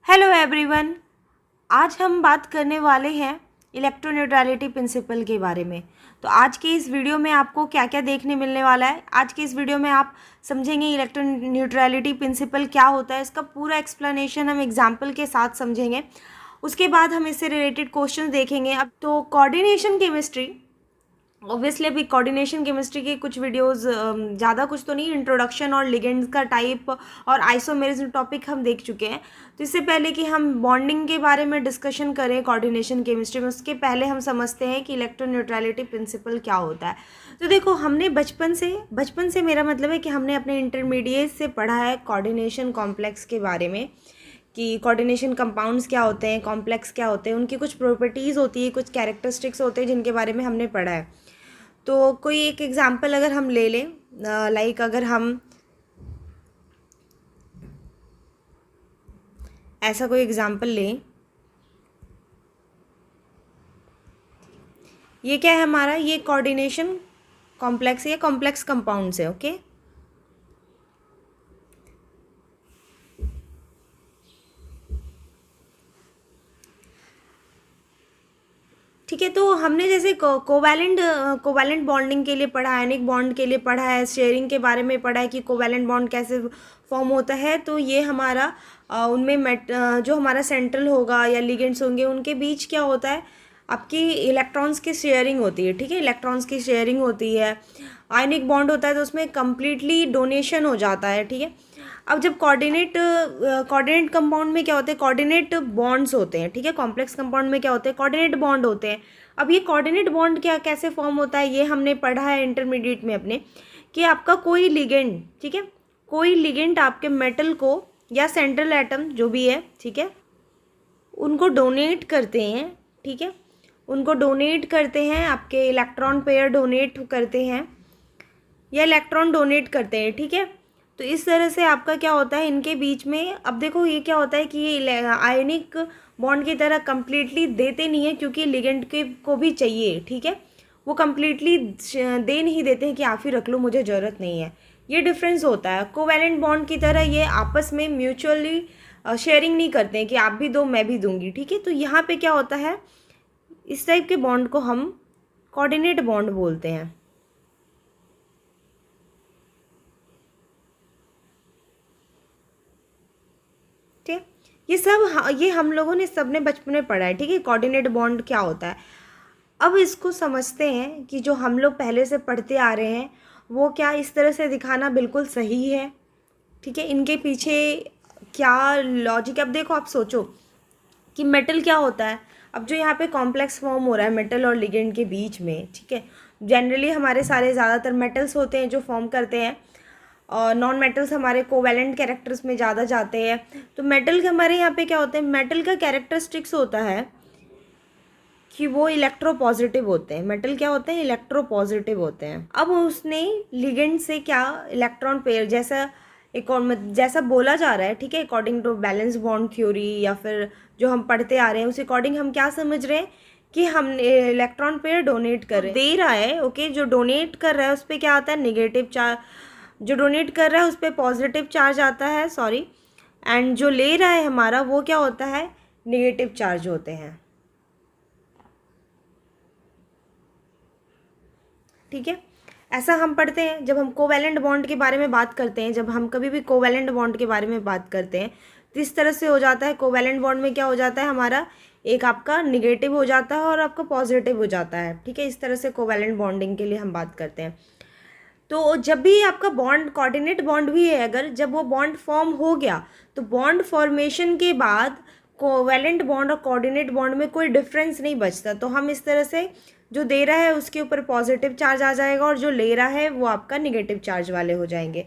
Hello everyone. आज हम बात करने वाले हैं इलेक्ट्रोन्यूट्रलिटी प्रिंसिपल के बारे में। तो आज के इस वीडियो में आपको क्या क्या देखने मिलने वाला है। आज के इस वीडियो में आप समझेंगे इलेक्ट्रोन्यूट्रलिटी प्रिंसिपल क्या होता है, इसका पूरा एक्सप्लेनेशन हम एग्जाम्पल के साथ समझेंगे। उसके बाद हम इससे रिलेटेड क्वेश्चन देखेंगे। अब तो कोऑर्डिनेशन केमिस्ट्री, ऑब्वियसली अभी कोऑर्डिनेशन केमिस्ट्री के कुछ वीडियोस ज़्यादा कुछ तो नहीं, इंट्रोडक्शन और लिगेंड्स का टाइप और आइसोमेरिज्म टॉपिक हम देख चुके हैं। तो इससे पहले कि हम बॉन्डिंग के बारे में डिस्कशन करें कोऑर्डिनेशन केमिस्ट्री में, उसके पहले हम समझते हैं कि इलेक्ट्रोन्यूट्रलिटी प्रिंसिपल क्या होता है। तो देखो, हमने बचपन से मेरा मतलब है कि हमने अपने इंटरमीडिएट से पढ़ा है कोऑर्डिनेशन कॉम्प्लेक्स के बारे में, कि कोऑर्डिनेशन कंपाउंड्स क्या होते हैं, कॉम्प्लेक्स क्या होते हैं, उनकी कुछ प्रॉपर्टीज़ होती है, कुछ कैरेक्टरिस्टिक्स होते हैं जिनके बारे में हमने पढ़ा है। तो कोई एक एग्जांपल अगर हम ले लें, लाइक अगर हम ऐसा कोई एग्जांपल लें, ये क्या है हमारा, ये कोऑर्डिनेशन कॉम्प्लेक्स है, कॉम्प्लेक्स कंपाउंड्स है। ओके, ठीक है। तो हमने जैसे कोवैलेंट बॉन्डिंग के लिए पढ़ा है, आयनिक बॉन्ड के लिए पढ़ा है, शेयरिंग के बारे में पढ़ा है कि कोवैलेंट बॉन्ड कैसे फॉर्म होता है। तो ये हमारा उनमें जो हमारा सेंट्रल होगा या लिगेंड्स होंगे, उनके बीच क्या होता है, आपकी इलेक्ट्रॉन्स की शेयरिंग होती है। ठीक है, इलेक्ट्रॉन्स की शेयरिंग होती है। आयनिक बॉन्ड होता है तो उसमें कम्प्लीटली डोनेशन हो जाता है। ठीक है, अब जब कोऑर्डिनेट कंपाउंड में क्या होते हैं, कोऑर्डिनेट बॉन्ड्स होते हैं। ठीक है, कॉम्प्लेक्स कंपाउंड में क्या होते हैं, कोऑर्डिनेट बॉन्ड होते हैं। अब ये कोऑर्डिनेट बॉन्ड क्या कैसे फॉर्म होता है, ये हमने पढ़ा है इंटरमीडिएट में अपने, कि आपका कोई लिगेंड, ठीक है, कोई लिगेंड आपके मेटल को या सेंट्रल एटम जो भी है, ठीक है, उनको डोनेट करते हैं। ठीक है, उनको डोनेट करते हैं, आपके इलेक्ट्रॉन पेयर डोनेट करते हैं या इलेक्ट्रॉन डोनेट करते हैं। ठीक है, तो इस तरह से आपका क्या होता है इनके बीच में। अब देखो, ये क्या होता है कि ये आयनिक बॉन्ड की तरह कम्प्लीटली देते नहीं है, क्योंकि लिगेंड के को भी चाहिए। ठीक है, वो कम्प्लीटली दे नहीं देते हैं कि आप ही रख लो, मुझे ज़रूरत नहीं है। ये डिफरेंस होता है। कोवैलेंट बॉन्ड की तरह ये आपस में म्यूचुअली शेयरिंग नहीं करते हैं कि आप भी दो मैं भी दूंगी। ठीक है, तो यहाँ पे क्या होता है, इस टाइप के बॉन्ड को हम कोऑर्डिनेट बॉन्ड बोलते हैं। ठीक है, ये हम लोगों ने सबने बचपन में पढ़ा है। ठीक है, कोऑर्डिनेट बॉन्ड क्या होता है। अब इसको समझते हैं कि जो हम लोग पहले से पढ़ते आ रहे हैं वो क्या इस तरह से दिखाना बिल्कुल सही है। ठीक है, इनके पीछे क्या लॉजिक है। अब देखो, आप सोचो कि मेटल क्या होता है। अब जो यहाँ पे कॉम्प्लेक्स फॉर्म हो रहा है मेटल और लिगेंड के बीच में, ठीक है, जनरली हमारे सारे ज़्यादातर मेटल्स होते हैं जो फॉर्म करते हैं, और नॉन मेटल्स हमारे कोवैलेंट कैरेक्टर्स में ज़्यादा जाते हैं। तो मेटल के हमारे यहाँ पे क्या होते हैं, मेटल का कैरेक्टरिस्टिक्स होता है कि वो इलेक्ट्रोपॉजिटिव होते हैं। मेटल क्या होते हैं, इलेक्ट्रोपॉजिटिव होते हैं। अब उसने लिगेंड से क्या इलेक्ट्रॉन पेयर जैसा एक और जैसा बोला जा रहा है, ठीक है, according to balance bond theory या फिर जो हम पढ़ते आ रहे हैं उस अकॉर्डिंग हम क्या समझ रहे हैं कि हम इलेक्ट्रॉन पेयर डोनेट कर रहे हैं, दे रहा है। ओके, जो डोनेट कर रहा है उस पर क्या आता है, नेगेटिव चार्ज, जो डोनेट कर रहा है उस पर पॉजिटिव चार्ज आता है, सॉरी, एंड जो ले रहा है हमारा वो क्या होता है, नेगेटिव चार्ज होते हैं। ठीक है, ऐसा हम पढ़ते हैं जब हम कोवैलेंट बॉन्ड के बारे में बात करते हैं। जब हम कभी भी कोवैलेंट बॉन्ड के बारे में बात करते हैं तो इस तरह से हो जाता है। कोवैलेंट बॉन्ड में क्या हो जाता है, हमारा एक आपका निगेटिव हो जाता है और आपका पॉजिटिव हो जाता है। ठीक है, इस तरह से कोवैलेंट बॉन्डिंग के लिए हम बात करते हैं। तो जब भी आपका बॉन्ड कोऑर्डिनेट बॉन्ड भी है, अगर जब वो बॉन्ड फॉर्म हो गया तो बॉन्ड फॉर्मेशन के बाद कोवैलेंट बॉन्ड और कोऑर्डिनेट बॉन्ड में कोई डिफरेंस नहीं बचता। तो हम इस तरह से जो दे रहा है उसके ऊपर पॉजिटिव चार्ज आ जाएगा और जो ले रहा है वो आपका निगेटिव चार्ज वाले हो जाएंगे।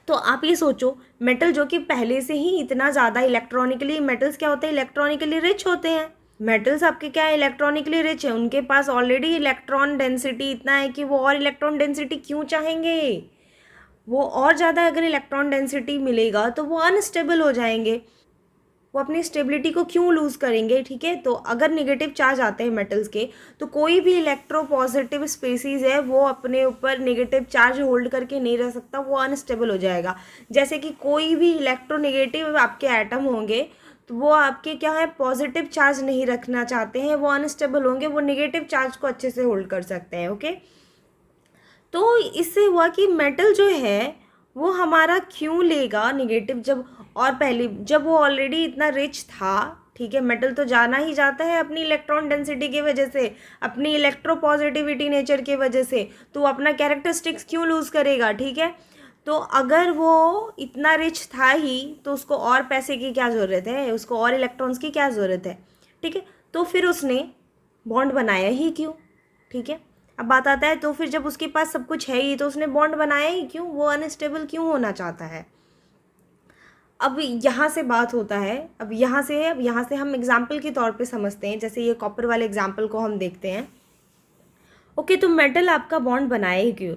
तो आप ये सोचो, मेटल जो कि पहले से ही इतना ज़्यादा इलेक्ट्रॉनिकली, मेटल्स क्या होते हैं, इलेक्ट्रॉनिकली रिच होते हैं। मेटल्स आपके क्या है, इलेक्ट्रॉनिकली रिच है, उनके पास ऑलरेडी इलेक्ट्रॉन डेंसिटी इतना है कि वो और इलेक्ट्रॉन डेंसिटी क्यों चाहेंगे। वो और ज़्यादा अगर इलेक्ट्रॉन डेंसिटी मिलेगा तो वो अनस्टेबल हो जाएंगे, वो अपनी स्टेबिलिटी को क्यों लूज़ करेंगे। ठीक है, तो अगर नेगेटिव चार्ज आते हैं मेटल्स के तो कोई भी इलेक्ट्रोपॉजिटिव स्पीसीज़ है वो अपने ऊपर नेगेटिव चार्ज होल्ड करके नहीं रह सकता, वो अनस्टेबल हो जाएगा। जैसे कि कोई भी इलेक्ट्रोनेगेटिव आपके एटम होंगे तो वो आपके क्या है, पॉजिटिव चार्ज नहीं रखना चाहते हैं, वो अनस्टेबल होंगे, वो नेगेटिव चार्ज को अच्छे से होल्ड कर सकते हैं। ओके, तो इससे हुआ कि मेटल जो है वो हमारा क्यों लेगा नेगेटिव, जब और पहले जब वो ऑलरेडी इतना रिच था, ठीक है, मेटल तो जाना ही जाता है अपनी इलेक्ट्रॉन डेंसिटी की वजह से, अपनी इलेक्ट्रोपॉजिटिविटी नेचर की वजह से, तो वो अपना कैरेक्टरिस्टिक्स क्यों लूज़ करेगा, ठीक है। तो अगर वो इतना रिच था ही तो उसको और पैसे की क्या ज़रूरत है, उसको और इलेक्ट्रॉन्स की क्या ज़रूरत है, ठीक है। तो फिर उसने बॉन्ड बनाया ही क्यों, ठीक है। अब बात आता है, तो फिर जब उसके पास सब कुछ है ही तो उसने बॉन्ड बनाया ही क्यों, वो अनस्टेबल क्यों होना चाहता है। अब यहाँ से बात होता है, अब यहाँ से हम एग्जाम्पल के तौर पे समझते हैं, जैसे ये कॉपर वाले एग्जाम्पल को हम देखते हैं। ओके, तो मेटल आपका बॉन्ड बनाए ही क्यों,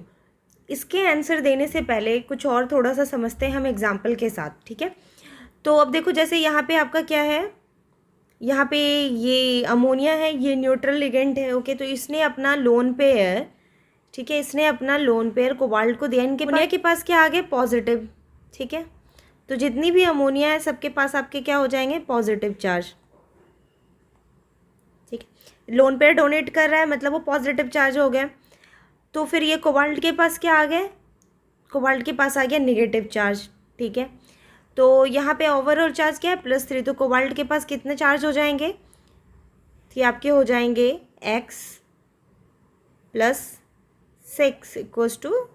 इसके आंसर देने से पहले कुछ और थोड़ा सा समझते हैं हम एग्जाम्पल के साथ, ठीक है। तो अब देखो, जैसे यहाँ पे आपका क्या है, यहाँ पे ये अमोनिया है, ये न्यूट्रल लिगेंड है। ओके, तो इसने अपना लोन पेयर, ठीक है, इसने अपना लोन पेयर कोबाल्ट को दिया, इनके अमोनिया के पास क्या आ गया, पॉजिटिव, ठीक है। तो जितनी भी अमोनिया है सबके पास आपके क्या हो जाएंगे, पॉजिटिव चार्ज, ठीक है। लोन पेयर डोनेट कर रहा है मतलब वो पॉजिटिव चार्ज हो गया। तो फिर ये कोबाल्ट के पास क्या आ गया, कोबाल्ट के पास आ गया नेगेटिव चार्ज, ठीक है। तो यहाँ पे ओवरऑल चार्ज क्या है, +3, तो कोबाल्ट के पास कितने चार्ज हो जाएंगे, तो ये आपके हो जाएंगे x + 6 इक्वल्स टू,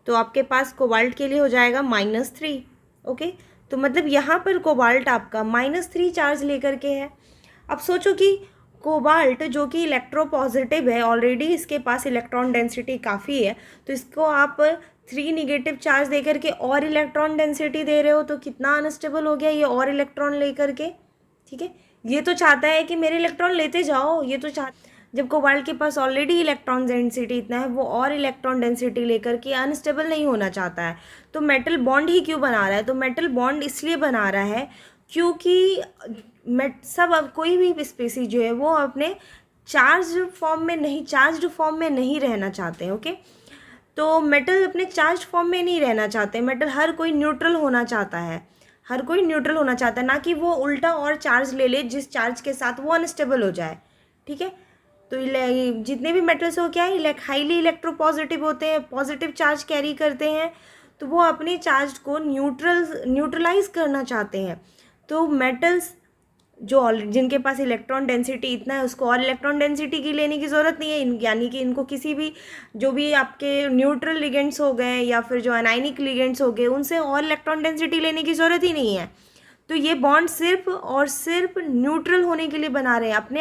तो आपके पास कोबाल्ट के लिए हो जाएगा -3। ओके, तो मतलब यहाँ पर कोबाल्ट आपका -3 चार्ज लेकर के है। अब सोचो कि कोबाल्ट जो कि इलेक्ट्रोपॉजिटिव है, ऑलरेडी इसके पास इलेक्ट्रॉन डेंसिटी काफ़ी है, तो इसको आप 3 नेगेटिव चार्ज दे करके और इलेक्ट्रॉन डेंसिटी दे रहे हो, तो कितना अनस्टेबल हो गया ये और इलेक्ट्रॉन लेकर के, ठीक है। ये तो चाहता है कि मेरे इलेक्ट्रॉन लेते जाओ, ये तो जब कोबाल्ट के पास ऑलरेडी इलेक्ट्रॉन डेंसिटी इतना है, वो और इलेक्ट्रॉन डेंसिटी लेकर के अनस्टेबल नहीं होना चाहता है। तो मेटल बॉन्ड ही क्यों बना रहा है, तो मेटल बॉन्ड इसलिए बना रहा है क्योंकि कोई भी स्पीसीज जो है वो अपने चार्ज्ड फॉर्म में नहीं रहना चाहते हैं। ओके, तो मेटल अपने चार्ज फॉर्म में नहीं रहना चाहते, मेटल हर कोई न्यूट्रल होना चाहता है, हर कोई न्यूट्रल होना चाहता है, ना कि वो उल्टा और चार्ज ले ले जिस चार्ज के साथ वो अनस्टेबल हो जाए, ठीक है। तो जितने भी मेटल्स हो क्या है, हाईली इलेक्ट्रोपॉजिटिव होते हैं, पॉजिटिव चार्ज कैरी करते हैं, तो वो अपने चार्ज को न्यूट्रलाइज करना चाहते हैं। तो मेटल्स जो जिनके पास इलेक्ट्रॉन डेंसिटी इतना है, उसको और इलेक्ट्रॉन डेंसिटी की लेने की ज़रूरत नहीं है, यानी कि इनको किसी भी जो भी आपके न्यूट्रल लिगेंड्स हो गए या फिर जो अनायनिक लिगेंड्स हो गए, उनसे और इलेक्ट्रॉन डेंसिटी लेने की ज़रूरत ही नहीं है। तो ये बॉन्ड सिर्फ और सिर्फ न्यूट्रल होने के लिए बना रहे हैं, अपने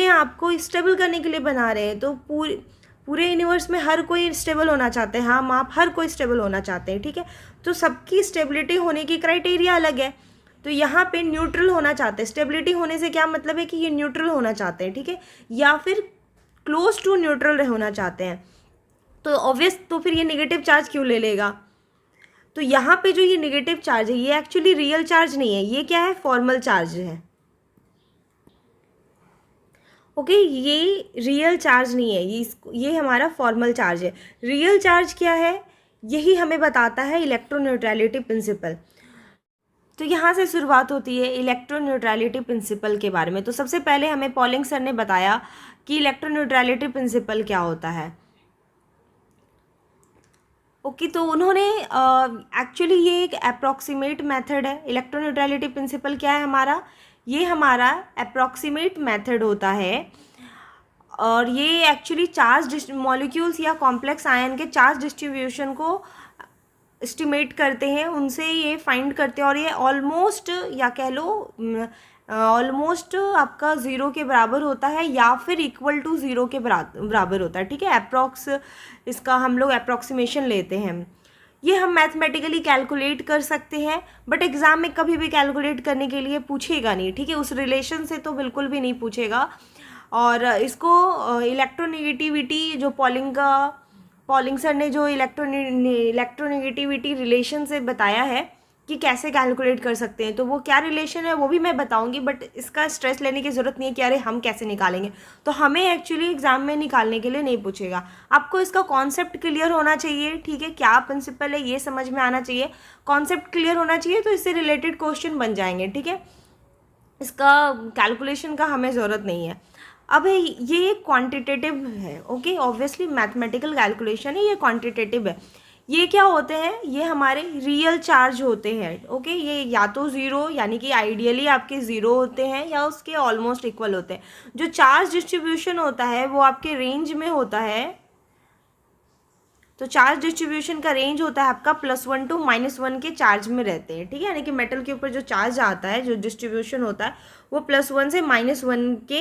आप को स्टेबल करने के लिए बना रहे हैं। तो पूरे यूनिवर्स में हर कोई स्टेबल होना चाहते हैं, हम आप हर कोई स्टेबल होना चाहते हैं, ठीक है। तो सबकी स्टेबिलिटी होने की क्राइटेरिया अलग है, तो यहाँ पे न्यूट्रल होना चाहते हैं। स्टेबिलिटी होने से क्या मतलब है कि ये न्यूट्रल होना चाहते हैं, ठीक है, या फिर क्लोज टू न्यूट्रल होना चाहते हैं। तो ऑब्वियस, तो फिर ये नेगेटिव चार्ज क्यों ले लेगा। तो यहाँ पे जो ये नेगेटिव चार्ज है ये एक्चुअली रियल चार्ज नहीं है, ये क्या है, फॉर्मल चार्ज है। ओके, ये रियल चार्ज नहीं है, ये हमारा फॉर्मल चार्ज है। रियल चार्ज क्या है, यही हमें बताता है इलेक्ट्रोन्यूट्रलिटी प्रिंसिपल। तो यहाँ से शुरुआत होती है इलेक्ट्रोन्यूट्रलिटी प्रिंसिपल के बारे में। तो सबसे पहले हमें पॉलिंग सर ने बताया कि इलेक्ट्रोन्यूट्रलिटी प्रिंसिपल क्या होता है। ओके, तो उन्होंने एक्चुअली ये एक अप्रॉक्सीमेट मेथड है। इलेक्ट्रोन्यूट्रलिटी प्रिंसिपल क्या है हमारा, ये हमारा अप्रॉक्सीमेट मेथड होता है, और ये एक्चुअली चार्ज मॉलिक्यूल्स या कॉम्प्लेक्स आयन के चार्ज डिस्ट्रीब्यूशन को एस्टिमेट करते हैं, उनसे ये फाइंड करते हैं, और ये ऑलमोस्ट या कह लो ऑलमोस्ट आपका 0 के बराबर होता है या फिर इक्वल टू 0 के बराबर होता है, ठीक है। अप्रॉक्स इसका हम लोग अप्रॉक्सीमेशन लेते हैं, ये हम मैथमेटिकली कैलकुलेट कर सकते हैं, बट एग्ज़ाम में कभी भी कैलकुलेट करने के लिए पूछेगा नहीं, ठीक है, उस रिलेशन से तो बिल्कुल भी नहीं पूछेगा। और इसको इलेक्ट्रोनेगेटिविटी जो पॉलिंग सर ने जो इलेक्ट्रोनेगेटिविटी रिलेशन से बताया है, कि कैसे कैलकुलेट कर सकते हैं, तो वो क्या रिलेशन है वो भी मैं बताऊंगी, बट इसका स्ट्रेस लेने की ज़रूरत नहीं है कि अरे हम कैसे निकालेंगे। तो हमें एक्चुअली एग्ज़ाम में निकालने के लिए नहीं पूछेगा, आपको इसका कॉन्सेप्ट क्लियर होना चाहिए, ठीक है, क्या प्रिंसिपल है ये समझ में आना चाहिए, कॉन्सेप्ट क्लियर होना चाहिए, तो इससे रिलेटेड क्वेश्चन बन जाएंगे, ठीक है। इसका कैलकुलेशन का हमें ज़रूरत नहीं है। अब ये क्वांटिटेटिव है, ओके, ऑब्वियसली मैथमेटिकल कैलकुलेशन है, ये क्वांटिटेटिव है। ये क्या होते हैं, ये हमारे रियल चार्ज होते हैं, ओके। ये या तो ज़ीरो यानी कि आइडियली आपके ज़ीरो होते हैं या उसके ऑलमोस्ट इक्वल होते हैं। जो चार्ज डिस्ट्रीब्यूशन होता है वो आपके रेंज में होता है, तो चार्ज डिस्ट्रीब्यूशन का रेंज होता है आपका +1 to -1 के चार्ज में रहते हैं, ठीक है। यानी कि मेटल के ऊपर जो चार्ज आता है, जो डिस्ट्रीब्यूशन होता है वो +1 से -1 के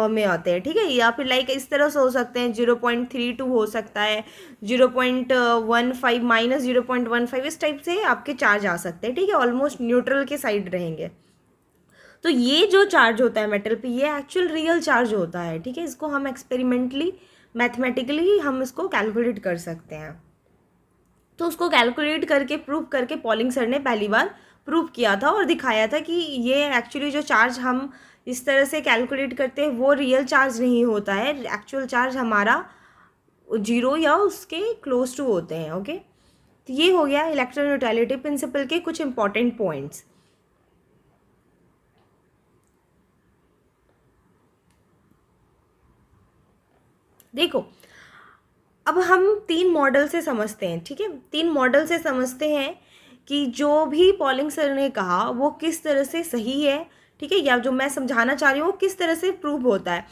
में आते हैं, ठीक है। या फिर लाइक इस तरह से हो सकते हैं, 0.32 हो सकता है, 0.15 -0.15, इस टाइप से आपके चार्ज आ सकते हैं, ठीक है, ऑलमोस्ट न्यूट्रल के साइड रहेंगे। तो ये जो चार्ज होता है मेटल पे, ये एक्चुअल रियल चार्ज होता है, ठीक है। इसको हम एक्सपेरिमेंटली मैथमेटिकली हम इसको कैलकुलेट कर सकते हैं। तो उसको कैलकुलेट करके प्रूव करके पॉलिंग सर ने पहली बार प्रूव किया था और दिखाया था कि ये एक्चुअली जो चार्ज हम इस तरह से कैलकुलेट करते हैं वो रियल चार्ज नहीं होता है, एक्चुअल चार्ज हमारा 0 या उसके क्लोज टू होते हैं, ओके। तो ये हो गया इलेक्ट्रोन्यूट्रलिटी प्रिंसिपल के कुछ इंपॉर्टेंट पॉइंट्स। देखो, अब हम 3 मॉडल से समझते हैं, ठीक है, 3 मॉडल से समझते हैं कि जो भी पॉलिंग सर ने कहा वो किस तरह से सही है, ठीक है, या जो मैं समझाना चाह रही हूँ वो किस तरह से प्रूव होता है।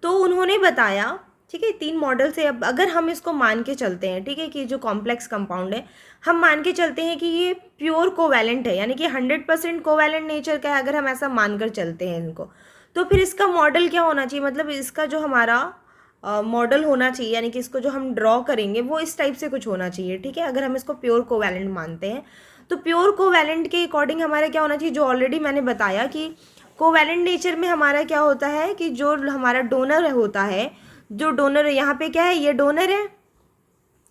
तो उन्होंने बताया, ठीक है, 3 मॉडल से अब अगर हम इसको मान के चलते हैं, ठीक है, कि जो कॉम्प्लेक्स कंपाउंड है हम मान के चलते हैं कि ये प्योर कोवैलेंट है, यानी कि 100% कोवैलेंट नेचर का है, अगर हम ऐसा मानकर चलते हैं इनको, तो फिर इसका मॉडल क्या होना चाहिए, मतलब इसका जो हमारा मॉडल होना चाहिए, यानी कि इसको जो हम ड्रॉ करेंगे वो इस टाइप से कुछ होना चाहिए, ठीक है, अगर हम इसको प्योर कोवैलेंट मानते हैं। तो प्योर कोवैलेंट के अकॉर्डिंग हमारा क्या होना चाहिए, जो ऑलरेडी मैंने बताया कि कोवैलेंट नेचर में हमारा क्या होता है कि जो हमारा डोनर होता है, जो डोनर यहाँ पे क्या है, ये डोनर है,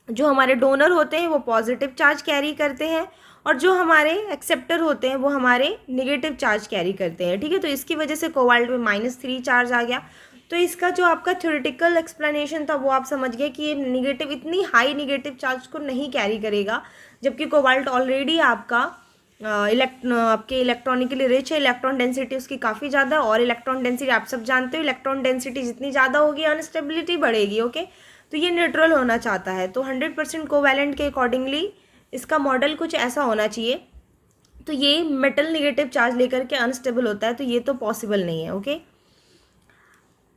जो हमारे डोनर होते हैं वो पॉजिटिव चार्ज कैरी करते हैं और जो हमारे एक्सेप्टर होते हैं वो हमारे नेगेटिव चार्ज कैरी करते हैं, ठीक है। तो इसकी वजह से कोबाल्ट में -3 चार्ज आ गया। तो इसका जो आपका थ्योरेटिकल एक्सप्लेनेशन था वो आप समझ गए कि ये निगेटिव, इतनी हाई निगेटिव चार्ज को नहीं कैरी करेगा, जबकि कोबाल्ट ऑलरेडी आपका आपके इलेक्ट्रॉनिकली रिच है, इलेक्ट्रॉन डेंसिटी उसकी काफ़ी ज़्यादा, और इलेक्ट्रॉन डेंसिटी आप सब जानते हो, इलेक्ट्रॉन डेंसिटी जितनी ज़्यादा होगी अनस्टेबिलिटी बढ़ेगी, ओके। तो ये न्यूट्रल होना चाहता है, तो 100% कोवैलेंट के अकॉर्डिंगली इसका मॉडल कुछ ऐसा होना चाहिए। तो ये मेटल निगेटिव चार्ज लेकर के अनस्टेबल होता है, तो ये तो पॉसिबल नहीं है, ओके।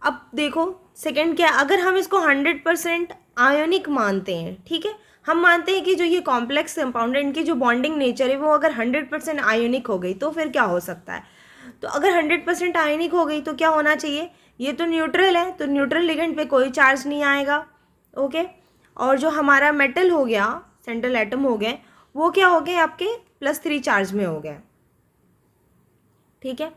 अब देखो सेकंड क्या, अगर हम इसको 100% आयोनिक मानते हैं, ठीक है, हम मानते हैं कि जो ये कॉम्प्लेक्स कंपाउंड है इनकी जो बॉन्डिंग नेचर है वो अगर 100% आयोनिक हो गई तो फिर क्या हो सकता है। तो अगर 100% आयोनिक हो गई तो क्या होना चाहिए, ये तो न्यूट्रल है, तो न्यूट्रल लिगेंड पे कोई चार्ज नहीं आएगा, ओके। और जो हमारा मेटल हो गया, सेंट्रल एटम हो गए, वो क्या हो गए आपके +3 चार्ज में हो गए, ठीक है,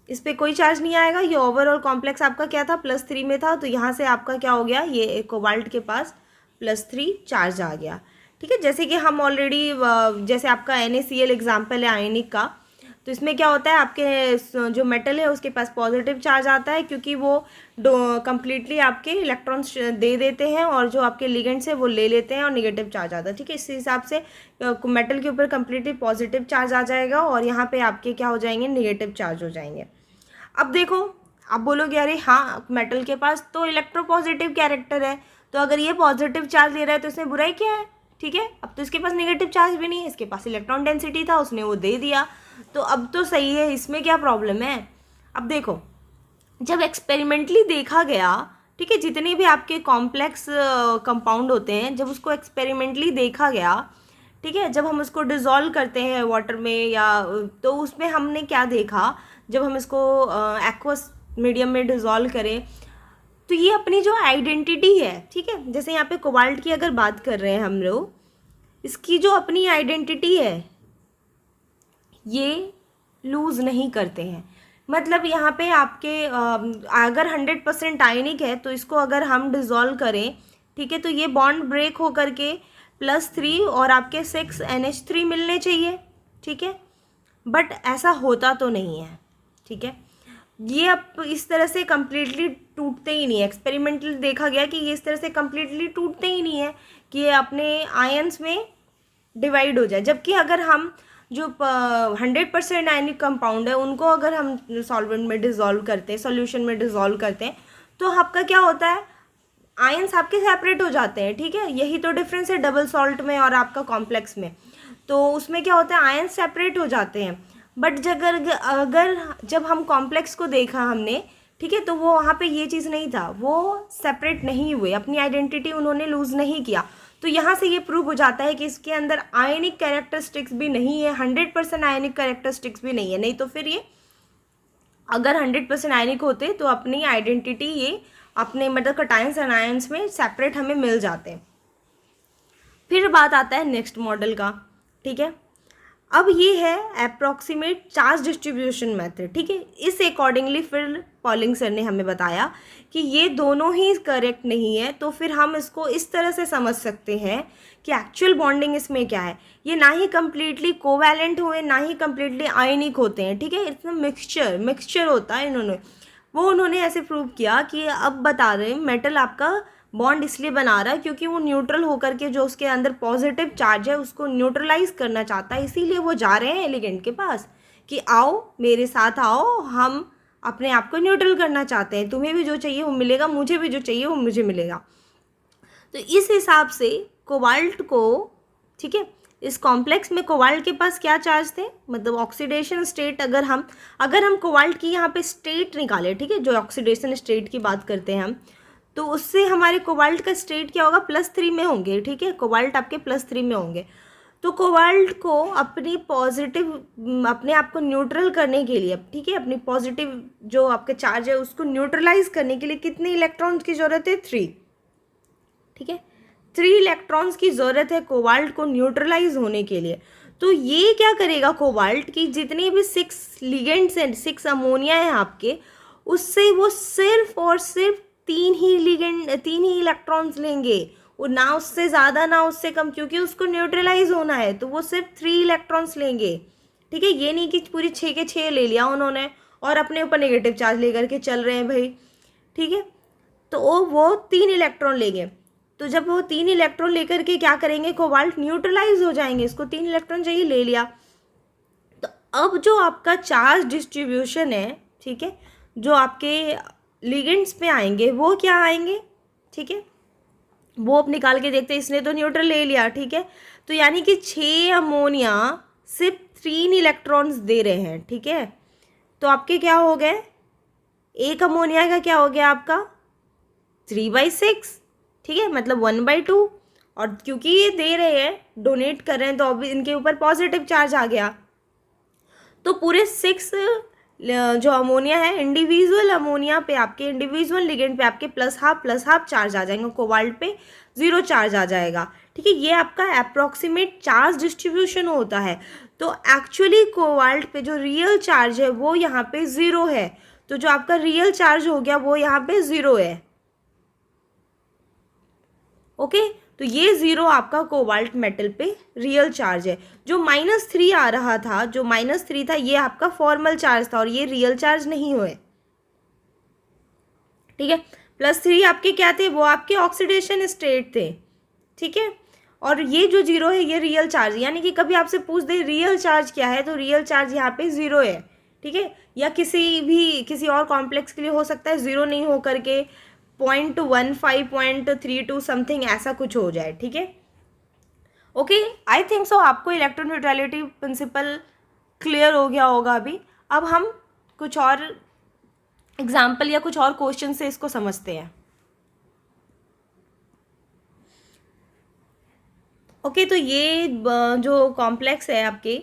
इस पर कोई चार्ज नहीं आएगा। ये ओवरऑल कॉम्प्लेक्स आपका क्या था, +3 में था, तो यहाँ से आपका क्या हो गया, ये कोबाल्ट के पास +3 चार्ज आ गया, ठीक है। जैसे कि हम ऑलरेडी, जैसे आपका NaCl एग्जाम्पल है आयनिक का, तो इसमें क्या होता है, आपके जो मेटल है उसके पास पॉजिटिव चार्ज आता है, क्योंकि वो कम्प्लीटली आपके इलेक्ट्रॉन्स दे देते हैं और जो आपके लिगेंड्स है वो ले लेते हैं और निगेटिव चार्ज आता है, ठीक है। इस हिसाब से मेटल के ऊपर कम्प्लीटली पॉजिटिव चार्ज आ जाएगा और यहाँ पे आपके क्या हो जाएंगे, निगेटिव चार्ज हो जाएंगे। अब देखो, आप बोलोगे अरे हाँ मेटल के पास तो इलेक्ट्रोपॉजिटिव कैरेक्टर है, तो अगर ये पॉजिटिव चार्ज ले रहा है तो इसमें बुराई क्या है, ठीक है। अब तो इसके पास नेगेटिव चार्ज भी नहीं है, इसके पास इलेक्ट्रॉन डेंसिटी था, उसने वो दे दिया, तो अब तो सही है, इसमें क्या प्रॉब्लम है। अब देखो, जब एक्सपेरिमेंटली देखा गया, ठीक है, जितने भी आपके कॉम्प्लेक्स कंपाउंड होते हैं, जब उसको एक्सपेरिमेंटली देखा गया, ठीक है, जब हम उसको डिज़ोल्व करते हैं वाटर में या, तो उसमें हमने क्या देखा, जब हम इसको एक्वस मीडियम में डिज़ोल्व करें तो ये अपनी जो आइडेंटिटी है, ठीक है, जैसे यहाँ पे कोबाल्ट की अगर बात कर रहे हैं हम लोग, इसकी जो अपनी आइडेंटिटी है ये लूज़ नहीं करते हैं। मतलब यहाँ पे आपके अगर 100% आयनिक है तो इसको अगर हम डिज़ोल्व करें, ठीक है, तो ये बॉन्ड ब्रेक हो करके +3 और आपके 6 NH3 मिलने चाहिए, ठीक है। बट ऐसा होता तो नहीं है, ठीक है। ये अब इस तरह से कम्प्लीटली टूटते ही नहीं है, एक्सपेरिमेंटली देखा गया कि ये इस तरह से कम्प्लीटली टूटते ही नहीं है कि ये अपने आयंस में डिवाइड हो जाए। जबकि अगर हम जो 100% आयनिक कंपाउंड है उनको अगर हम सॉल्वेंट में डिज़ोल्व करते हैं, सॉल्यूशन में डिज़ोल्व करते हैं, तो आपका क्या होता है, आयंस आपके सेपरेट हो जाते हैं, ठीक है। यही तो डिफरेंस है डबल सॉल्ट में और आपका कॉम्प्लेक्स में। तो उसमें क्या होता है, आयंस सेपरेट हो जाते हैं। बट अगर जब हम कॉम्प्लेक्स को देखा हमने, ठीक है, तो वो वहाँ पे ये चीज़ नहीं था, वो सेपरेट नहीं हुए, अपनी आइडेंटिटी उन्होंने लूज़ नहीं किया। तो यहाँ से ये प्रूव हो जाता है कि इसके अंदर आयनिक कैरेक्टरिस्टिक्स भी नहीं है, 100% आयनिक कैरेक्टरिस्टिक्स भी नहीं है। नहीं तो फिर ये अगर 100% आयनिक होते तो अपनी आइडेंटिटी ये अपने मतलब कटायंस एंड आयंस में सेपरेट हमें मिल जाते हैं। फिर बात आता है नेक्स्ट मॉडल का, ठीक है। अब ये है अप्रॉक्सीमेट चार्ज डिस्ट्रीब्यूशन मेथड, ठीक है। इस अकॉर्डिंगली फिर पॉलिंग सर ने हमें बताया कि ये दोनों ही करेक्ट नहीं है। तो फिर हम इसको इस तरह से समझ सकते हैं कि एक्चुअल बॉन्डिंग इसमें क्या है, ये ना ही कम्प्लीटली कोवैलेंट हुए ना ही कम्प्लीटली आयनिक होते हैं, ठीक है। इसमें मिक्सचर होता है। उन्होंने ऐसे प्रूव किया कि अब बता रहे हैं मेटल आपका बॉन्ड इसलिए बना रहा है क्योंकि वो न्यूट्रल होकर के जो उसके अंदर पॉजिटिव चार्ज है उसको न्यूट्रलाइज करना चाहता है। इसीलिए वो जा रहे हैं लिगेंड के पास कि आओ मेरे साथ आओ, हम अपने आप को न्यूट्रल करना चाहते हैं, तुम्हें भी जो चाहिए वो मिलेगा, मुझे भी जो चाहिए वो मुझे मिलेगा। तो इस हिसाब से कोबाल्ट को, ठीक है, इस कॉम्प्लेक्स में कोबाल्ट के पास क्या चार्ज थे, मतलब ऑक्सीडेशन स्टेट। अगर हम कोबाल्ट की यहाँ पे स्टेट निकालें, ठीक है, जो ऑक्सीडेशन स्टेट की बात करते हैं हम, तो उससे हमारे कोबाल्ट का स्टेट क्या होगा, +3 में होंगे, ठीक है। कोबाल्ट आपके +3 में होंगे। तो कोबाल्ट को अपनी पॉजिटिव, अपने आप को न्यूट्रल करने के लिए, ठीक है, अपनी पॉजिटिव जो आपके चार्ज है उसको न्यूट्रलाइज करने के लिए कितने इलेक्ट्रॉन्स की ज़रूरत है, 3, ठीक है। 3 इलेक्ट्रॉन्स की ज़रूरत है कोबाल्ट को न्यूट्रलाइज होने के लिए। तो ये क्या करेगा कोबाल्ट की जितने भी 6 लिगेंड्स हैं, 6 अमोनिया है आपके, उससे वो सिर्फ और सिर्फ 3 ही इलेक्ट्रॉन्स लेंगे, और ना उससे ज़्यादा ना उससे कम, क्योंकि उसको न्यूट्रलाइज होना है। तो वो सिर्फ 3 इलेक्ट्रॉन्स लेंगे, ठीक है। ये नहीं कि पूरी 6 के 6 ले लिया उन्होंने और अपने ऊपर नेगेटिव चार्ज लेकर के चल रहे हैं भाई, ठीक है। तो वो 3 इलेक्ट्रॉन लेंगे। तो जब वो 3 इलेक्ट्रॉन लेकर के क्या करेंगे, कोबाल्ट न्यूट्रलाइज हो जाएंगे, इसको 3 इलेक्ट्रॉन चाहिए, ले लिया। तो अब जो आपका चार्ज डिस्ट्रीब्यूशन है, ठीक है, जो आपके लिगेंड्स पे आएंगे वो क्या आएंगे, ठीक है, वो अब निकाल के देखते हैं। इसने तो न्यूट्रल ले लिया, ठीक है। तो यानी कि 6 अमोनिया सिर्फ 3 इलेक्ट्रॉन्स दे रहे हैं, ठीक है। तो आपके क्या हो गए, एक अमोनिया का क्या हो गया आपका 3/6, ठीक है, मतलब 1/2। और क्योंकि ये दे रहे हैं, डोनेट कर रहे हैं, तो अब इनके ऊपर पॉजिटिव चार्ज आ गया। तो पूरे 6 जो अमोनिया है, इंडिविजुअल अमोनिया पे आपके, इंडिविजुअल लिगेंड पे आपके +½ चार्ज आ जाएंगे, कोबाल्ट पे 0 चार्ज आ जाएगा, ठीक है। ये आपका अप्रॉक्सीमेट चार्ज डिस्ट्रीब्यूशन होता है। तो एक्चुअली कोबाल्ट पे जो रियल चार्ज है वो यहाँ पे 0 है। तो जो आपका रियल चार्ज हो गया वो यहाँ पे 0 है, ओके। तो ये 0 आपका कोबाल्ट मेटल पे रियल चार्ज है। जो -3 आ रहा था, जो -3 था, ये आपका फॉर्मल चार्ज था और ये रियल चार्ज नहीं हुए, ठीक है। +3 आपके क्या थे, वो आपके ऑक्सीडेशन स्टेट थे, ठीक है। और ये जो 0 है ये रियल चार्ज, यानी कि कभी आपसे पूछ दे रियल चार्ज क्या है, तो रियल चार्ज यहाँ पे 0 है, ठीक है। या किसी और कॉम्प्लेक्स के लिए हो सकता है 0 नहीं हो करके 0.15 0.32 समथिंग ऐसा कुछ हो जाए, ठीक है, ओके। आई थिंक सो आपको इलेक्ट्रोन्यूट्रलिटी प्रिंसिपल क्लियर हो गया होगा अभी। अब हम कुछ और एग्जाम्पल या कुछ और क्वेश्चन से इसको समझते हैं, ओके। तो ये जो कॉम्प्लेक्स है आपके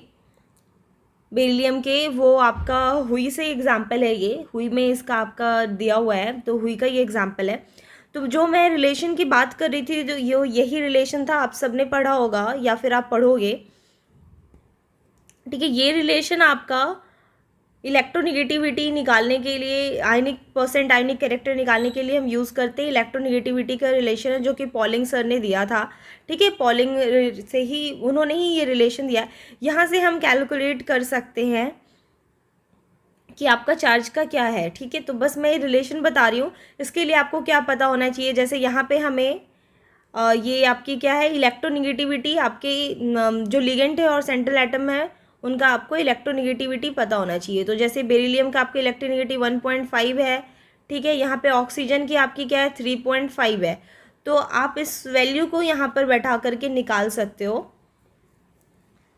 बेरिलियम के, वो आपका हुई से एग्जाम्पल है। ये हुई में इसका आपका दिया हुआ है, तो हुई का ये एग्जाम्पल है। तो जो मैं रिलेशन की बात कर रही थी, जो यही रिलेशन था, आप सबने पढ़ा होगा या फिर आप पढ़ोगे, ठीक है। ये रिलेशन आपका इलेक्ट्रोनिगेटिविटी निकालने के लिए, आयनिक परसेंट आयनिक कैरेक्टर निकालने के लिए हम यूज़ करते हैं इलेक्ट्रोनिगेटिविटी का रिलेशन है, जो कि पॉलिंग सर ने दिया था। ठीक है, पॉलिंग से ही उन्होंने ही ये रिलेशन दिया। यहाँ से हम कैलकुलेट कर सकते हैं कि आपका चार्ज का क्या है। ठीक है, तो बस मैं ये रिलेशन बता रही हूँ, इसके लिए आपको क्या पता होना चाहिए। जैसे यहाँ पे हमें ये आपकी क्या है, इलेक्ट्रोनिगेटिविटी, आपके जो लिगेंड है और सेंट्रल एटम है उनका आपको इलेक्ट्रोनिगेटिविटी पता होना चाहिए। तो जैसे बेरिलियम का आपका इलेक्ट्रोनिगेटिव 1.5 है। ठीक है, यहाँ पे ऑक्सीजन की आपकी क्या है, 3.5 है। तो आप इस वैल्यू को यहाँ पर बैठा करके निकाल सकते हो।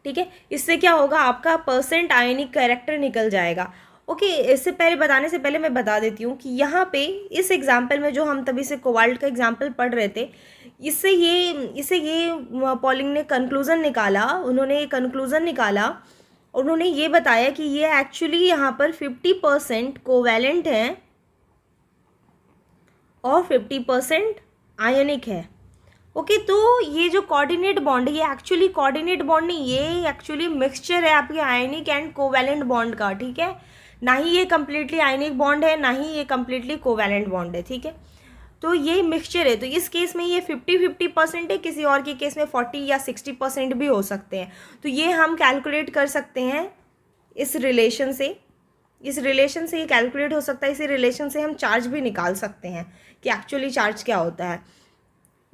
ठीक है, इससे क्या होगा, आपका परसेंट आयनिक कैरेक्टर निकल जाएगा। ओके, इससे पहले बताने से पहले मैं बता देती हूँ कि यहाँ पे इस एग्जाम्पल में जो हम तभी से कोबाल्ट का एग्जाम्पल पढ़ रहे थे, इससे ये पॉलिंग ने कंक्लूज़न निकाला, उन्होंने ये कंक्लूज़न निकाला, उन्होंने ये बताया कि ये एक्चुअली यहाँ पर 50% कोवैलेंट है और 50% आयनिक है। ओके, तो ये जो कोऑर्डिनेट बॉन्ड है, ये एक्चुअली कोऑर्डिनेट बॉन्ड नहीं, ये एक्चुअली मिक्सचर है आपके आयनिक एंड कोवैलेंट बॉन्ड का। ठीक है, ना ही ये कम्प्लीटली आयनिक बॉन्ड है, ना ही ये कम्प्लीटली कोवैलेंट बॉन्ड है। ठीक है, तो ये मिक्सचर है। तो इस केस में ये 50-50% है, किसी और के केस में 40 या 60% भी हो सकते हैं। तो ये हम कैलकुलेट कर सकते हैं इस रिलेशन से ये कैलकुलेट हो सकता है। इसी रिलेशन से हम चार्ज भी निकाल सकते हैं कि एक्चुअली चार्ज क्या होता है।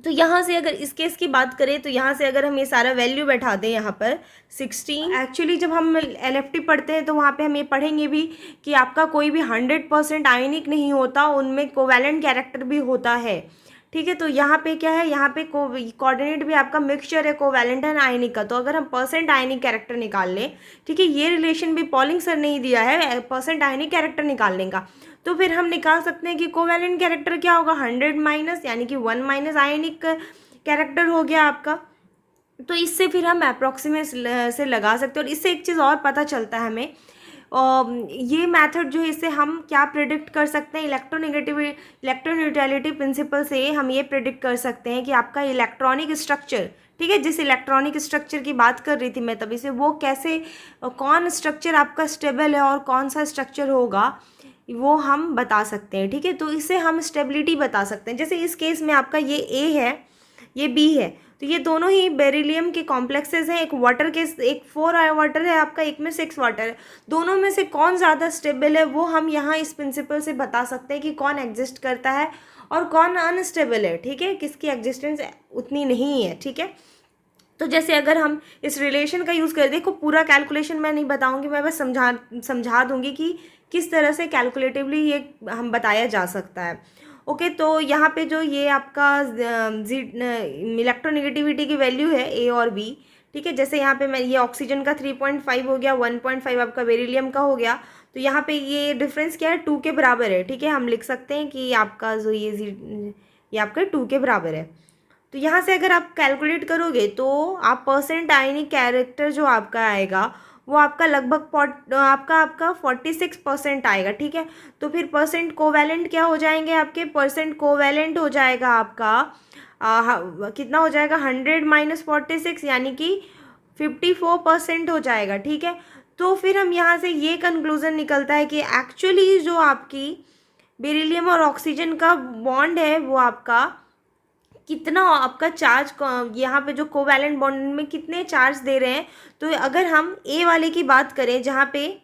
तो यहाँ से अगर इस केस की बात करें, तो यहाँ से अगर हम ये सारा वैल्यू बैठा दें यहाँ पर 16, एक्चुअली जब हम एलएफटी पढ़ते हैं तो वहाँ पे हम ये पढ़ेंगे भी कि आपका कोई भी 100% आयनिक नहीं होता, उनमें कोवैलेंट कैरेक्टर भी होता है। ठीक है, तो यहाँ पे क्या है, यहाँ पे कोऑर्डिनेट भी आपका मिक्सचर है कोवैलेंट एंड आयनिक का। तो अगर हम परसेंट आयनिक कैरेक्टर निकाल लें, ठीक है, ये रिलेशन भी पॉलिंग सर ने ही दिया है परसेंट आयनिक कैरेक्टर निकालने का, तो फिर हम निकाल सकते हैं कि कोवैलेंट कैरेक्टर क्या होगा, 100 माइनस, यानी कि 1 माइनस आयनिक कैरेक्टर हो गया आपका। तो इससे फिर हम अप्रॉक्सीमेट से लगा सकते हैं। और इससे एक चीज़ और पता चलता है हमें, ये मेथड जो है, इससे हम क्या प्रिडिक्ट कर सकते हैं, इलेक्ट्रोन्यूट्रलिटी प्रिंसिपल से हम ये प्रिडिक्ट कर सकते हैं कि आपका इलेक्ट्रॉनिक स्ट्रक्चर, ठीक है, जिस इलेक्ट्रॉनिक स्ट्रक्चर की बात कर रही थी मैं तभी से, वो कैसे, कौन स्ट्रक्चर आपका स्टेबल है और कौन सा स्ट्रक्चर होगा, वो हम बता सकते हैं। ठीक है, तो इससे हम स्टेबिलिटी बता सकते हैं। जैसे इस केस में आपका ये ए है, ये बी है, तो ये दोनों ही बेरिलियम के कॉम्प्लेक्सेस हैं। एक वाटर के, एक 4 वाटर है आपका, एक में 6 वाटर है। दोनों में से कौन ज़्यादा स्टेबल है वो हम यहाँ इस प्रिंसिपल से बता सकते हैं कि कौन एग्जिस्ट करता है और कौन अनस्टेबल है। ठीक है, किसकी एग्जिस्टेंस उतनी नहीं है। ठीक है, तो जैसे अगर हम इस रिलेशन का यूज़ करें, देखो पूरा कैलकुलेशन मैं नहीं बताऊंगी, मैं बस समझा दूंगी कि किस तरह से कैलकुलेटिवली ये हम बताया जा सकता है। ओके, तो यहाँ पे जो ये आपका इलेक्ट्रोनिगेटिविटी की वैल्यू है ए और बी, ठीक है, जैसे यहाँ पे मैं ये ऑक्सीजन का 3.5 हो गया, 1.5 आपका बेरिलियम का हो गया, तो यहाँ पे ये डिफरेंस क्या है, 2 के बराबर है। ठीक है, हम लिख सकते हैं कि आपका जो ये आपका 2 के बराबर है। तो यहाँ से अगर आप कैलकुलेट करोगे तो आप परसेंट आयनिक कैरेक्टर जो आपका आएगा वो आपका लगभग आपका 46% आएगा। ठीक है, तो फिर परसेंट कोवैलेंट क्या हो जाएंगे आपके, परसेंट कोवैलेंट हो जाएगा आपका कितना हो जाएगा, 100 माइनस 46, यानी कि 54% हो जाएगा। ठीक है, तो फिर हम यहाँ से ये कंक्लूज़न निकलता है कि एक्चुअली जो आपकी बेरिलियम और ऑक्सीजन का बॉन्ड है वो आपका कितना, आपका चार्ज यहाँ पे जो कोवैलेंट बॉन्ड में कितने चार्ज दे रहे हैं। तो अगर हम ए वाले की बात करें जहाँ पे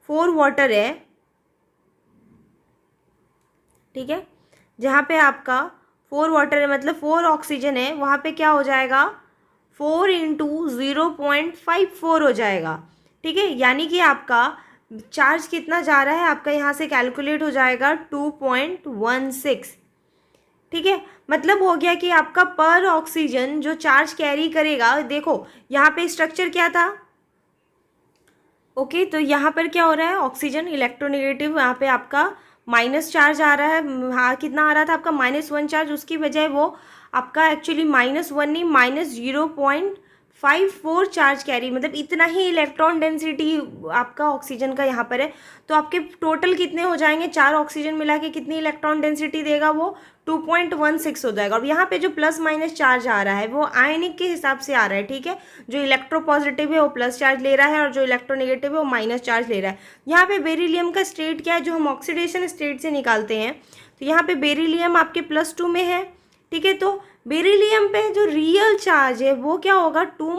4 वाटर है, ठीक है, जहाँ पे आपका 4 वाटर है मतलब 4 ऑक्सीजन है, वहाँ पे क्या हो जाएगा, 4 इंटू 0.54 हो जाएगा। ठीक है, यानी कि आपका चार्ज कितना जा रहा है, आपका यहाँ से कैलकुलेट हो जाएगा 2.16। ठीक है, मतलब हो गया कि आपका पर ऑक्सीजन जो चार्ज कैरी करेगा, देखो यहाँ पे स्ट्रक्चर क्या था। ओके, तो यहाँ पर क्या हो रहा है, ऑक्सीजन इलेक्ट्रोनेगेटिव, यहाँ पे आपका माइनस चार्ज आ रहा है। हाँ, कितना आ रहा था आपका, -1 चार्ज, उसकी बजाय वो आपका एक्चुअली -1 नहीं, 0.54 चार्ज कैरी, मतलब इतना ही इलेक्ट्रॉन डेंसिटी आपका ऑक्सीजन का यहाँ पर है। तो आपके टोटल कितने हो जाएंगे, 4 ऑक्सीजन मिला के कितनी इलेक्ट्रॉन डेंसिटी देगा, वो 2.16 हो जाएगा। और यहाँ पे जो प्लस माइनस चार्ज आ रहा है वो आयनिक के हिसाब से आ रहा है, ठीक है। जो इलेक्ट्रो पॉजिटिव है वो प्लस चार्ज ले रहा है और जो इलेक्ट्रोनेगेटिव है वो माइनस चार्ज ले रहा है। यहाँ पे बेरिलियम का स्टेट क्या है, जो हम ऑक्सीडेशन स्टेट से निकालते हैं, तो यहाँ पे बेरिलियम आपके +2 में है, ठीक है। तो बेरिलियम पे जो रियल चार्ज है वो क्या होगा, 2 -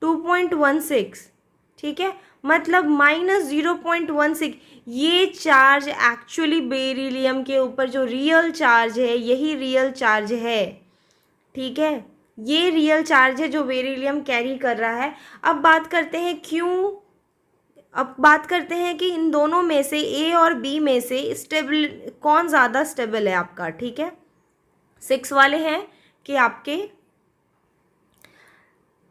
2.16, ठीक है, मतलब -0.16। ये चार्ज एक्चुअली बेरिलियम के ऊपर जो रियल चार्ज है, यही रियल चार्ज है, ठीक है। ये रियल चार्ज है जो बेरिलियम कैरी कर रहा है। अब बात करते हैं कि इन दोनों में से ए और बी में से स्टेबल कौन ज़्यादा स्टेबल है आपका, ठीक है। 6 वाले हैं कि आपके,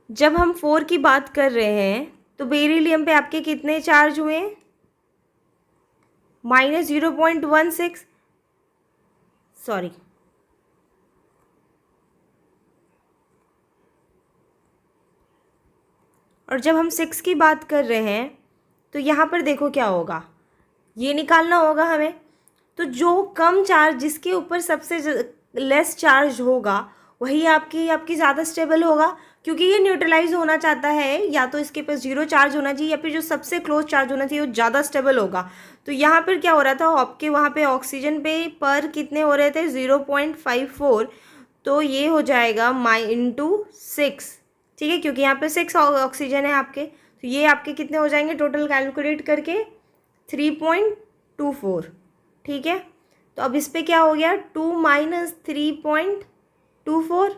जब हम 4 की बात कर रहे हैं तो बेरिलियम पे आपके कितने चार्ज हुए, -0.16, सॉरी, और जब हम 6 की बात कर रहे हैं तो यहाँ पर देखो क्या होगा, ये निकालना होगा हमें। तो जो कम चार्ज, जिसके ऊपर सबसे लेस चार्ज होगा, वही आपकी ज़्यादा स्टेबल होगा, क्योंकि ये न्यूट्रलाइज होना चाहता है, या तो इसके पास 0 चार्ज होना चाहिए या फिर जो सबसे क्लोज चार्ज होना चाहिए वो ज़्यादा स्टेबल होगा। तो यहाँ पर क्या हो रहा था, आपके वहाँ पे ऑक्सीजन पे पर कितने हो रहे थे, 0.54, तो ये हो जाएगा ×6, ठीक है, क्योंकि यहाँ पे 6 ऑक्सीजन है आपके, तो ये आपके कितने हो जाएंगे टोटल कैलकुलेट करके, 3.24, ठीक है। तो अब इस पे क्या हो गया, 2 - 3.24,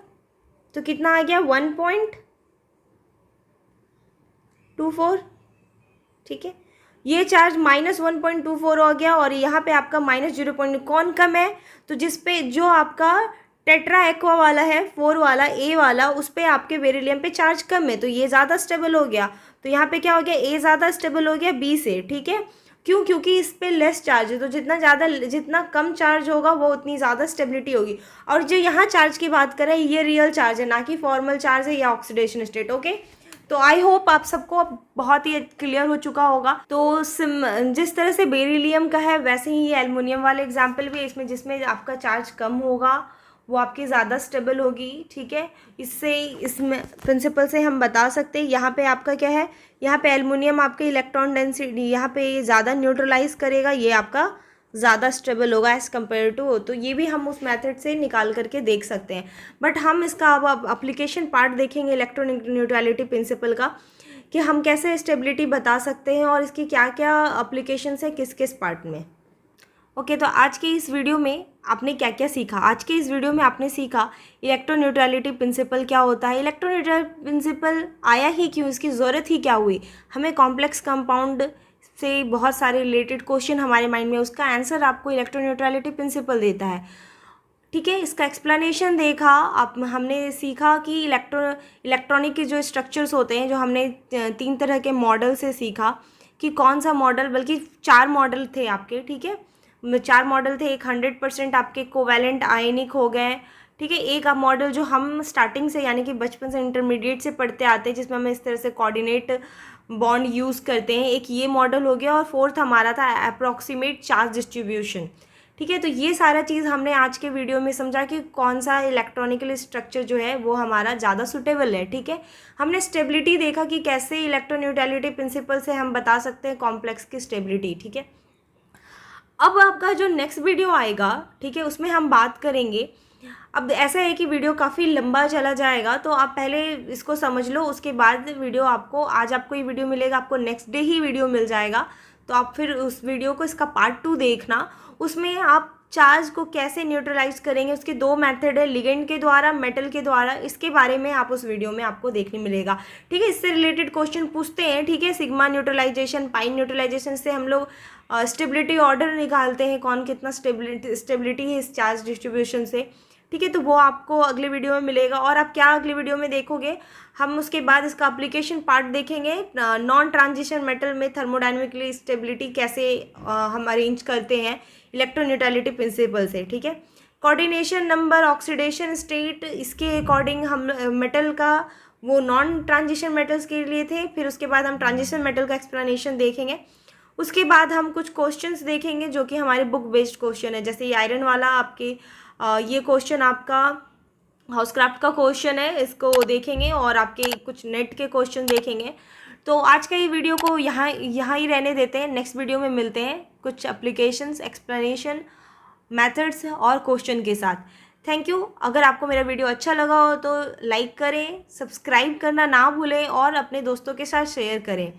तो कितना आ गया, 1.24, ठीक है। ये चार्ज -1.24 हो गया, और यहाँ पे आपका -0. कौन कम है, तो जिस पे जो आपका टेट्रा एक्वा वाला है, 4 वाला, ए वाला, उस पे आपके बेरिलियम पे चार्ज कम है, तो ये ज़्यादा स्टेबल हो गया। तो यहाँ पे क्या हो गया, ए ज़्यादा स्टेबल हो गया बी से, ठीक है। क्यों, क्योंकि इस पे लेस चार्ज है, तो जितना कम चार्ज होगा वो उतनी ज़्यादा स्टेबिलिटी होगी। और जो यहाँ चार्ज की बात करें, ये रियल चार्ज है, ना कि फॉर्मल चार्ज है या ऑक्सीडेशन स्टेट, ओके। तो आई होप आप सबको अब बहुत ही क्लियर हो चुका होगा। तो जिस तरह से बेरिलियम का है, वैसे ही ये एल्युमिनियम वाले एग्जाम्पल भी है, जिसमें आपका चार्ज कम होगा वो आपकी ज़्यादा स्टेबल होगी, ठीक है। इसमें प्रिंसिपल से हम बता सकते हैं। यहाँ पे आपका क्या है, यहाँ पे एल्युमिनियम आपके इलेक्ट्रॉन डेंसिटी यहाँ पे ज़्यादा न्यूट्रलाइज करेगा, ये आपका ज़्यादा स्टेबल होगा एज़ कम्पेयर टू। तो ये भी हम उस मेथड से निकाल करके देख सकते हैं। बट हम इसका अब अप्लीकेशन पार्ट देखेंगे इलेक्ट्रॉन न्यूट्रलिटी प्रिंसिपल का, कि हम कैसे स्टेबिलिटी बता सकते हैं और इसकी क्या क्या अप्लीकेशन है किस किस पार्ट में। ओके, तो आज के इस वीडियो में आपने क्या क्या सीखा। आज के इस वीडियो में आपने सीखा इलेक्ट्रोन्यूट्रलिटी प्रिंसिपल क्या होता है, इलेक्ट्रोन्यूट्रलिटी प्रिंसिपल आया ही क्यों, इसकी ज़रूरत ही क्या हुई, हमें कॉम्प्लेक्स कंपाउंड से बहुत सारे रिलेटेड क्वेश्चन हमारे माइंड में, उसका आंसर आपको इलेक्ट्रोन्यूट्रलिटी प्रिंसिपल देता है, ठीक है। इसका एक्सप्लेनेशन देखा, हमने सीखा कि इलेक्ट्रॉनिक के जो स्ट्रक्चर्स होते हैं, जो हमने 3 तरह के मॉडल से सीखा कि कौन सा मॉडल, बल्कि 4 मॉडल थे आपके, ठीक है, 4 मॉडल थे। एक 100% आपके कोवैलेंट आयनिक हो गए, ठीक है। एक मॉडल जो हम स्टार्टिंग से यानी कि बचपन से इंटरमीडिएट से पढ़ते आते हैं, जिसमें हम इस तरह से कोऑर्डिनेट बॉन्ड यूज़ करते हैं, एक ये मॉडल हो गया। और 4th हमारा था अप्रॉक्सीमेट चार्ज डिस्ट्रीब्यूशन, ठीक है। तो ये सारा चीज़ हमने आज के वीडियो में समझा कि कौन सा इलेक्ट्रॉनिकल स्ट्रक्चर जो है वो हमारा ज़्यादा सूटेबल है, ठीक है। हमने स्टेबिलिटी देखा कि कैसे इलेक्ट्रोन्यूट्रलिटी प्रिंसिपल से हम बता सकते हैं कॉम्प्लेक्स की स्टेबिलिटी, ठीक है। अब आपका जो नेक्स्ट वीडियो आएगा, ठीक है, उसमें हम बात करेंगे। अब ऐसा है कि वीडियो काफ़ी लंबा चला जाएगा, तो आप पहले इसको समझ लो, उसके बाद वीडियो आपको, आज आपको ये वीडियो मिलेगा, आपको नेक्स्ट डे ही वीडियो मिल जाएगा। तो आप फिर उस वीडियो को, इसका पार्ट 2 देखना, उसमें आप चार्ज को कैसे न्यूट्रलाइज करेंगे, उसके 2 मेथड है, लिगेंड के द्वारा, मेटल के द्वारा, इसके बारे में आप उस वीडियो में आपको देखने मिलेगा, ठीक है। इससे रिलेटेड क्वेश्चन पूछते हैं, ठीक है। सिग्मा न्यूट्रलाइजेशन, पाइन न्यूट्रलाइजेशन से हम लोग स्टेबिलिटी ऑर्डर निकालते हैं, कौन कितना स्टेबिलिटी है इस चार्ज डिस्ट्रीब्यूशन से, ठीक है। तो वो आपको अगले वीडियो में मिलेगा। और आप क्या अगले वीडियो में देखोगे, हम उसके बाद इसका एप्लीकेशन पार्ट देखेंगे, नॉन ट्रांजिशन मेटल में थर्मोडायनेमिकली स्टेबिलिटी कैसे हम अरेंज करते हैं इलेक्ट्रोन्यूट्रलिटी प्रिंसिपल से, ठीक है। कोऑर्डिनेशन नंबर, ऑक्सीडेशन स्टेट, इसके अकॉर्डिंग हम मेटल का वो नॉन ट्रांजिशन मेटल्स के लिए थे। फिर उसके बाद हम ट्रांजिशन मेटल का एक्सप्लेनेशन देखेंगे। उसके बाद हम कुछ क्वेश्चंस देखेंगे जो कि हमारे बुक बेस्ड क्वेश्चन है। जैसे ये आयरन वाला आपके ये क्वेश्चन आपका हाउसक्राफ्ट का क्वेश्चन है, इसको देखेंगे और आपके कुछ नेट के क्वेश्चन देखेंगे। तो आज का ये वीडियो को यहाँ ही रहने देते हैं। नेक्स्ट वीडियो में मिलते हैं कुछ एप्लीकेशंस, एक्सप्लेनेशन, मेथड्स और क्वेश्चन के साथ। Thank you. अगर आपको मेरा वीडियो अच्छा लगा हो तो लाइक करें, सब्सक्राइब करना ना भूलें और अपने दोस्तों के साथ शेयर करें।